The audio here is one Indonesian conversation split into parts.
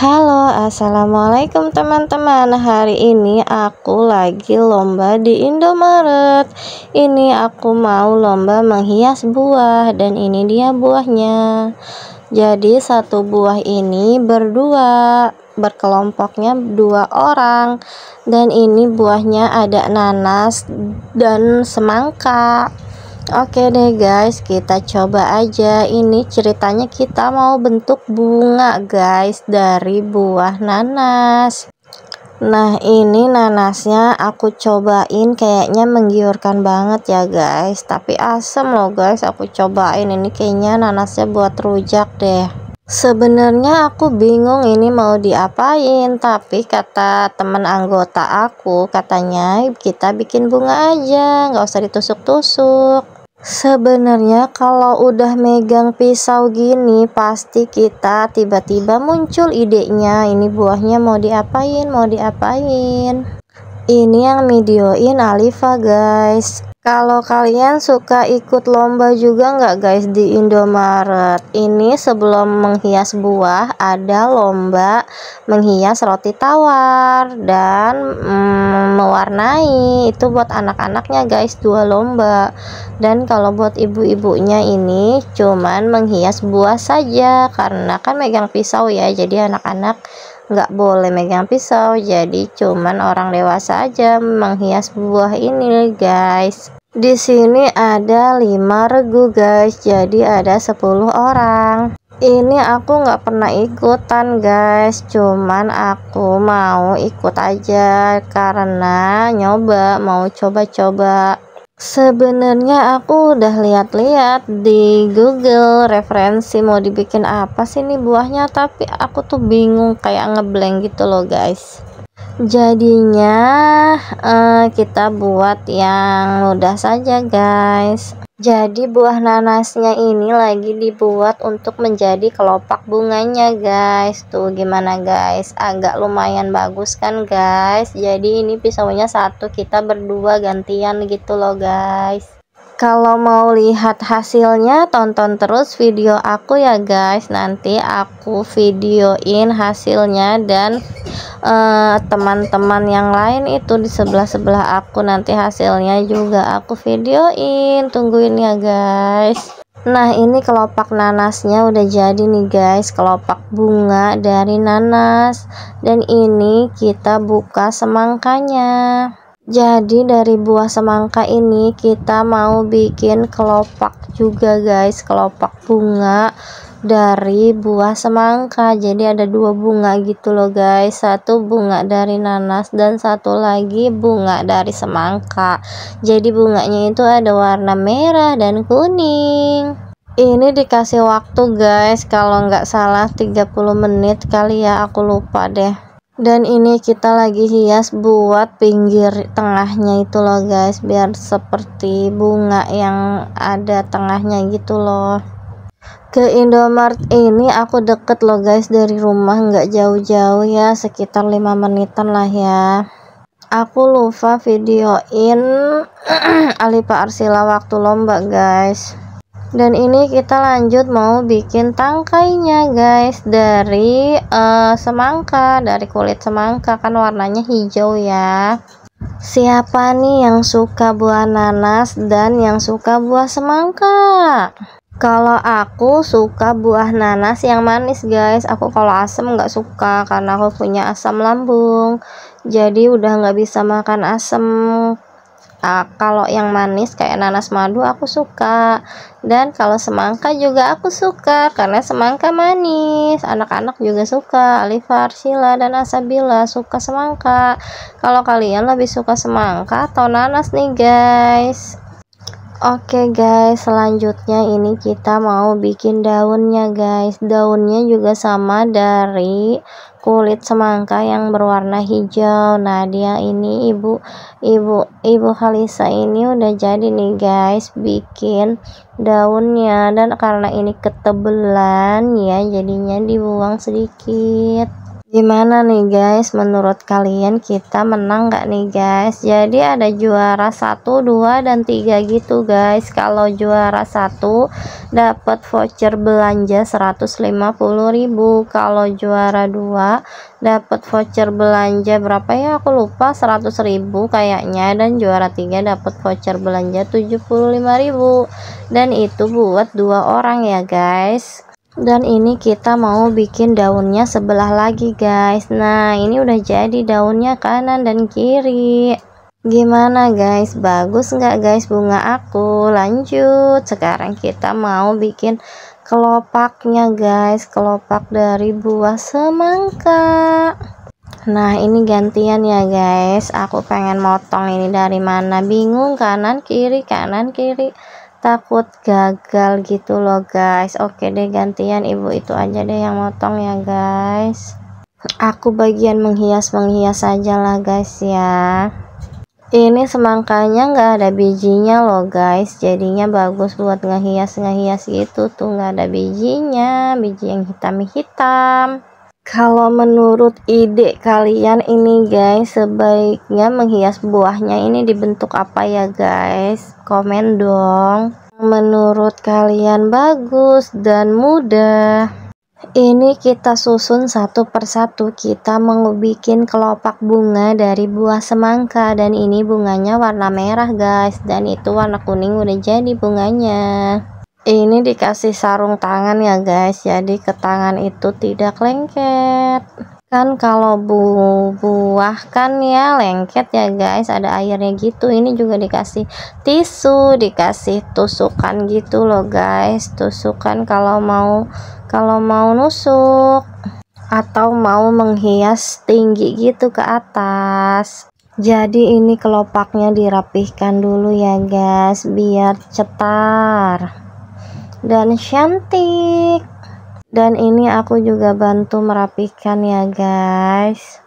Halo, assalamualaikum teman-teman. Hari ini aku lagi lomba di Indomaret. Ini aku mau lomba menghias buah, dan ini dia buahnya. Jadi satu buah ini berdua, berkelompoknya 2 orang, dan ini buahnya ada nanas dan semangka. Oke deh guys, kita coba aja. Ini ceritanya kita mau bentuk bunga guys dari buah nanas. Nah, ini nanasnya aku cobain, kayaknya menggiurkan banget ya guys, tapi asem loh guys. Aku cobain, ini kayaknya nanasnya buat rujak deh. Sebenarnya aku bingung ini mau diapain, tapi kata teman anggota aku, katanya kita bikin bunga aja, nggak usah ditusuk-tusuk. Sebenarnya kalau udah megang pisau gini, pasti kita tiba-tiba muncul idenya, ini buahnya mau diapain. Ini yang videoin Alifa guys. Kalau kalian suka ikut lomba juga nggak guys di Indomaret? Ini sebelum menghias buah ada lomba menghias roti tawar dan mewarnai. Itu buat anak-anaknya guys, 2 lomba. Dan kalau buat ibu-ibunya ini cuman menghias buah saja, karena kan megang pisau ya, jadi anak-anak nggak boleh megang pisau, jadi cuman orang dewasa aja menghias buah ini guys. Di sini ada 5 regu guys, jadi ada 10 orang. Ini aku nggak pernah ikutan guys, cuman aku mau ikut aja karena mau coba-coba. Sebenarnya aku udah lihat-lihat di Google referensi mau dibikin apa sih nih buahnya, tapi aku tuh bingung, kayak ngeblank gitu loh guys. Jadinya kita buat yang mudah saja guys. Jadi buah nanasnya ini lagi dibuat untuk menjadi kelopak bunganya guys. Tuh gimana guys, agak lumayan bagus kan guys. Jadi ini pisaunya satu, kita berdua gantian gitu loh guys. Kalau mau lihat hasilnya, tonton terus video aku ya guys. Nanti aku videoin hasilnya, dan teman-teman yang lain itu di sebelah-sebelah aku nanti hasilnya juga aku videoin. Tungguin ya guys. Nah, ini kelopak nanasnya udah jadi nih guys, kelopak bunga dari nanas. Dan ini kita buka semangkanya. Jadi dari buah semangka ini kita mau bikin kelopak juga guys, kelopak bunga dari buah semangka. Jadi ada 2 bunga gitu loh guys, satu bunga dari nanas dan satu lagi bunga dari semangka. Jadi bunganya itu ada warna merah dan kuning. Ini dikasih waktu guys, kalau nggak salah 30 menit kali ya, aku lupa deh. Dan ini kita lagi hias buat pinggir tengahnya itu loh guys, biar seperti bunga yang ada tengahnya gitu loh. Ke Indomaret ini aku deket loh guys dari rumah, nggak jauh-jauh ya, sekitar 5 menitan lah ya. Aku lupa videoin Alifa Arsila waktu lomba guys. Dan ini kita lanjut mau bikin tangkainya guys, dari semangka, dari kulit semangka, kan warnanya hijau ya. Siapa nih yang suka buah nanas dan yang suka buah semangka? Kalau aku suka buah nanas yang manis guys. Aku kalau asam nggak suka, karena aku punya asam lambung, jadi udah nggak bisa makan asam. Kalau yang manis kayak nanas madu aku suka, dan kalau semangka juga aku suka karena semangka manis. Anak-anak juga suka, Alifa, Arsila, dan Asabila suka semangka. Kalau kalian lebih suka semangka atau nanas nih guys? Oke guys, selanjutnya ini kita mau bikin daunnya guys. Daunnya juga sama dari kulit semangka yang berwarna hijau. Nah, dia ini ibu Khalisa ini udah jadi nih guys bikin daunnya, dan karena ini ketebelan ya, jadinya dibuang sedikit. Gimana nih guys, menurut kalian kita menang nggak nih guys? Jadi ada juara 1, 2, dan 3 gitu guys. Kalau juara 1 dapat voucher belanja 150.000. Kalau juara 2 dapat voucher belanja berapa ya, aku lupa, 100.000 kayaknya. Dan juara 3 dapat voucher belanja 75.000. Dan itu buat 2 orang ya guys. Dan ini kita mau bikin daunnya sebelah lagi guys. Nah ini udah jadi daunnya kanan dan kiri. Gimana guys, bagus nggak guys bunga aku? Lanjut, sekarang kita mau bikin kelopaknya guys, kelopak dari buah semangka. Nah ini gantian ya guys, aku pengen motong ini dari mana, bingung, kanan kiri takut gagal gitu loh guys. Oke deh, gantian ibu itu aja deh yang motong ya guys. Aku bagian menghias aja lah guys ya. Ini semangkanya nggak ada bijinya loh guys, jadinya bagus buat ngehias gitu tuh, nggak ada bijinya, biji yang hitam. Kalau menurut ide kalian ini guys, sebaiknya menghias buahnya ini dibentuk apa ya guys? Komen dong. Menurut kalian bagus dan mudah. Ini kita susun satu persatu. Kita mau bikin kelopak bunga dari buah semangka, dan ini bunganya warna merah guys, dan itu warna kuning udah jadi bunganya. Ini dikasih sarung tangan ya guys, jadi ke tangan itu tidak lengket. Kan kalau buah kan ya lengket ya guys, ada airnya gitu. Ini juga dikasih tisu, dikasih tusukan gitu loh guys, tusukan kalau mau nusuk atau mau menghias tinggi gitu ke atas. Jadi ini kelopaknya dirapihkan dulu ya guys, biar cetar dan cantik. Dan ini aku juga bantu merapikan ya guys.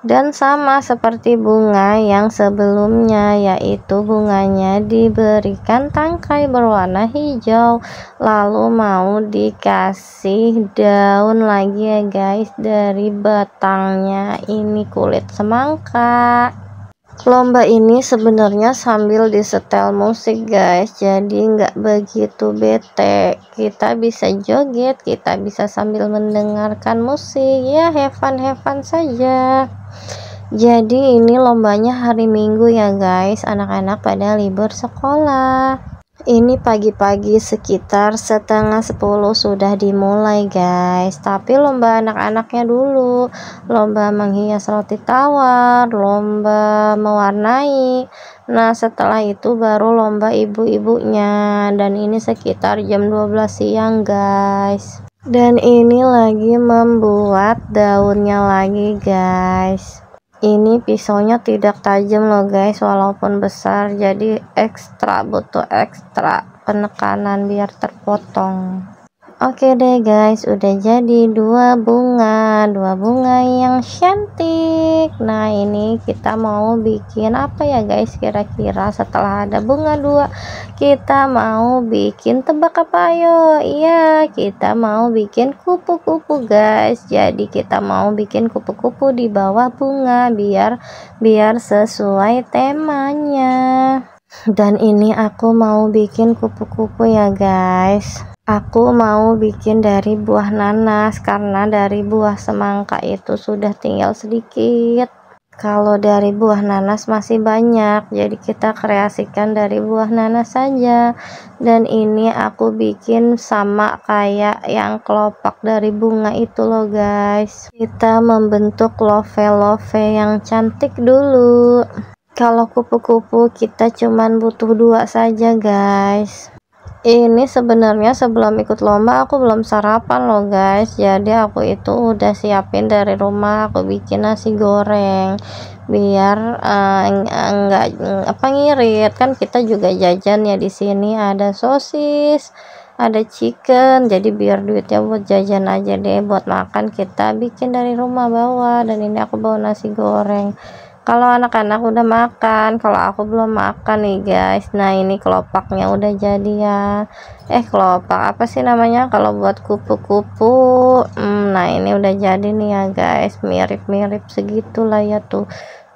Dan sama seperti bunga yang sebelumnya, yaitu bunganya diberikan tangkai berwarna hijau, lalu mau dikasih daun lagi ya guys dari batangnya, ini kulit semangka. Lomba ini sebenarnya sambil disetel musik guys, jadi nggak begitu bete. Kita bisa joget, kita bisa sambil mendengarkan musik ya, have fun saja. Jadi ini lombanya hari Minggu ya guys, anak-anak pada libur sekolah. Ini pagi-pagi sekitar setengah 10 sudah dimulai guys, tapi lomba anak-anaknya dulu, lomba menghias roti tawar, lomba mewarnai. Nah setelah itu baru lomba ibu-ibunya, dan ini sekitar jam 12 siang guys. Dan ini lagi membuat daunnya lagi guys. Ini pisaunya tidak tajam loh guys, walaupun besar, jadi butuh ekstra penekanan biar terpotong. Oke deh guys, udah jadi dua bunga yang cantik. Nah ini kita mau bikin apa ya guys, kira-kira setelah ada bunga 2 kita mau bikin, tebak apa ayo? Iya, kita mau bikin kupu-kupu guys. Jadi kita mau bikin kupu-kupu di bawah bunga biar sesuai temanya. Dan ini aku mau bikin kupu-kupu ya guys. Aku mau bikin dari buah nanas, karena dari buah semangka itu sudah tinggal sedikit. Kalau dari buah nanas masih banyak, jadi kita kreasikan dari buah nanas saja. Dan ini aku bikin sama kayak yang kelopak dari bunga itu loh guys. Kita membentuk love yang cantik dulu. Kalau kupu-kupu kita cuman butuh 2 saja guys. Ini sebenarnya sebelum ikut lomba aku belum sarapan loh guys, jadi aku itu udah siapin dari rumah. Aku bikin nasi goreng biar enggak ngirit, kan kita juga jajan ya di sini, ada sosis, ada chicken, jadi biar duitnya buat jajan aja deh, buat makan kita bikin dari rumah bawa. Dan ini aku bawa nasi goreng Kalau anak-anak udah makan, kalau aku belum makan nih guys. Nah ini kelopaknya udah jadi ya. Kelopak apa sih namanya kalau buat kupu-kupu? Nah ini udah jadi nih ya guys, mirip-mirip segitulah ya, tuh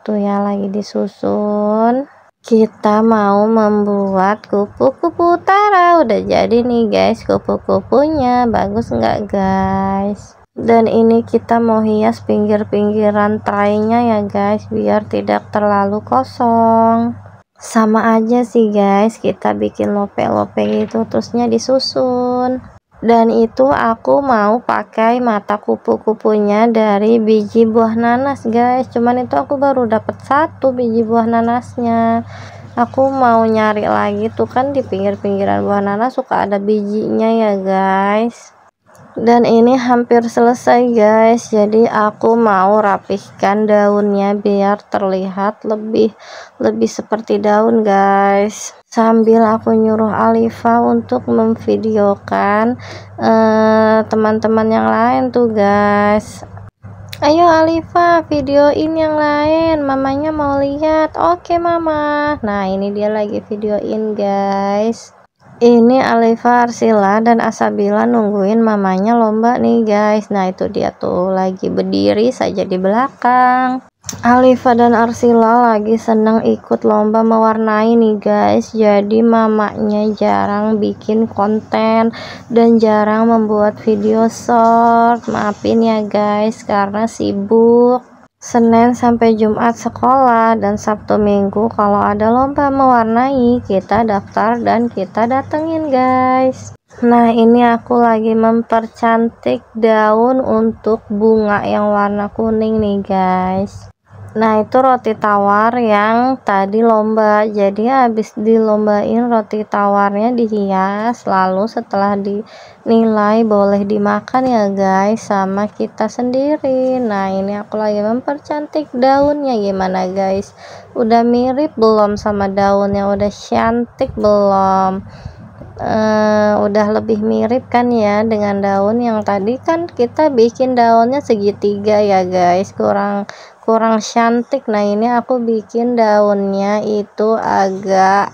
ya lagi disusun. Kita mau membuat kupu-kupu utara. Udah jadi nih guys kupu-kupunya, bagus nggak guys? Dan ini kita mau hias pinggir-pinggiran traynya ya guys, biar tidak terlalu kosong. Sama aja sih guys, kita bikin lope-lope gitu terusnya disusun. Dan itu aku mau pakai mata kupu-kupunya dari biji buah nanas guys, cuman itu aku baru dapat 1 biji buah nanasnya. Aku mau nyari lagi, tuh kan di pinggir-pinggiran buah nanas suka ada bijinya ya guys. Dan ini hampir selesai guys, jadi aku mau rapihkan daunnya biar terlihat lebih seperti daun guys, sambil aku nyuruh Alifa untuk memvideokan teman-teman yang lain tuh guys. Ayo Alifa, videoin yang lain, mamanya mau lihat. Oke mama. Nah ini dia lagi videoin guys. Ini Alifa, Arsila, dan Asabila nungguin mamanya lomba nih guys. Nah itu dia tuh lagi berdiri saja di belakang. Alifa dan Arsila lagi seneng ikut lomba mewarnai nih guys. Jadi mamanya jarang bikin konten dan jarang membuat video short. Maafin ya guys karena sibuk. Senin sampai Jumat sekolah, dan Sabtu Minggu kalau ada lomba mewarnai kita daftar dan kita datengin guys. Nah ini aku lagi mempercantik daun untuk bunga yang warna kuning nih guys. Nah itu roti tawar yang tadi lomba, jadi habis dilombain roti tawarnya dihias, lalu setelah dinilai boleh dimakan ya guys sama kita sendiri. Nah ini aku lagi mempercantik daunnya, gimana guys, udah mirip belum sama daunnya, udah cantik belum? Udah lebih mirip kan ya dengan daun yang tadi, kan kita bikin daunnya segitiga ya guys, kurang cantik. Nah ini aku bikin daunnya itu agak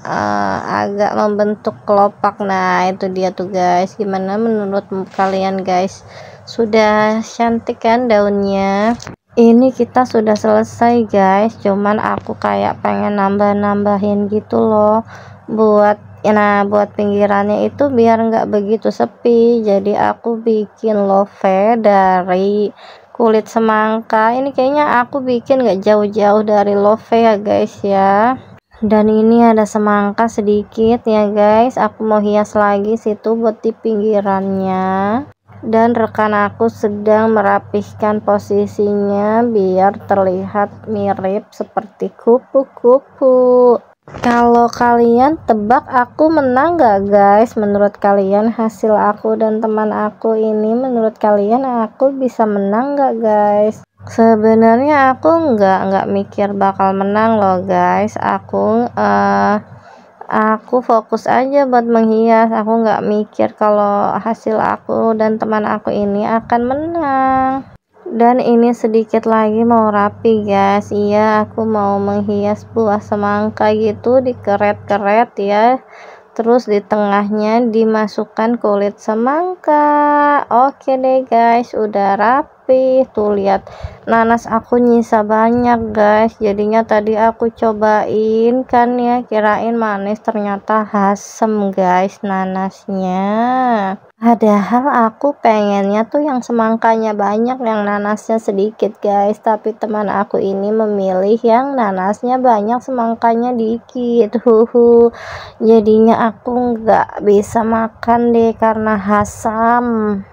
membentuk kelopak. Nah itu dia tuh guys, gimana menurut kalian guys, sudah cantik kan daunnya? Ini kita sudah selesai guys, cuman aku kayak pengen nambahin gitu loh buat pinggirannya itu biar nggak begitu sepi. Jadi aku bikin love dari kulit semangka. Ini kayaknya aku bikin nggak jauh-jauh dari love ya guys ya. Dan ini ada semangka sedikit ya guys, aku mau hias lagi situ buat di pinggirannya. Dan rekan aku sedang merapihkan posisinya biar terlihat mirip seperti kupu-kupu. Kalau kalian tebak aku menang gak guys? Menurut kalian hasil aku dan teman aku ini, menurut kalian aku bisa menang gak guys? Sebenarnya aku nggak mikir bakal menang loh guys. Aku fokus aja buat menghias. Aku nggak mikir kalau hasil aku dan teman aku ini akan menang. Dan ini sedikit lagi mau rapi guys. Iya, aku mau menghias buah semangka gitu, dikeret-keret ya, terus di tengahnya dimasukkan kulit semangka. Oke deh guys, udah rapi. Tuh lihat, nanas aku nyisa banyak guys, jadinya tadi aku cobain kan ya, kirain manis, ternyata asem guys nanasnya. Padahal aku pengennya tuh yang semangkanya banyak, yang nanasnya sedikit guys, tapi teman aku ini memilih yang nanasnya banyak, semangkanya dikit. Jadinya aku nggak bisa makan deh karena asam.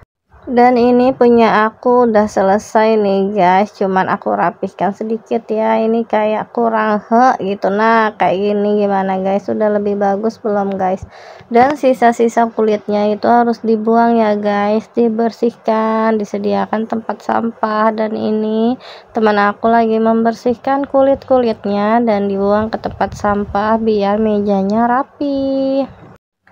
Dan ini punya aku udah selesai nih guys, cuman aku rapihkan sedikit ya, ini kayak kurang gitu. Nah kayak gini gimana guys, udah lebih bagus belum guys? Dan sisa-sisa kulitnya itu harus dibuang ya guys, dibersihkan, disediakan tempat sampah. Dan ini teman aku lagi membersihkan kulit-kulitnya dan dibuang ke tempat sampah biar mejanya rapi.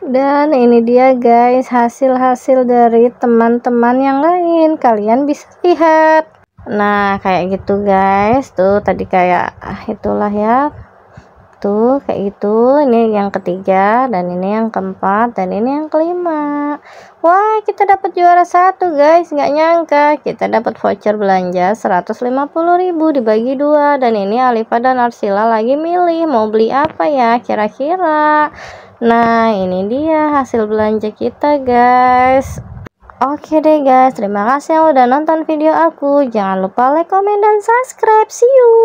Dan ini dia guys hasil-hasil dari teman-teman yang lain, kalian bisa lihat. Nah kayak gitu guys, tuh tadi kayak itulah ya, tuh kayak gitu. Ini yang ketiga, dan ini yang keempat, dan ini yang kelima. Wah, kita dapat juara satu guys, nggak nyangka kita dapat voucher belanja 150.000 dibagi dua. Dan ini Alifa dan Arsila lagi milih mau beli apa ya kira-kira. Nah ini dia hasil belanja kita guys. Oke deh guys, terima kasih yang udah nonton video aku. Jangan lupa like, comment, dan subscribe. See you.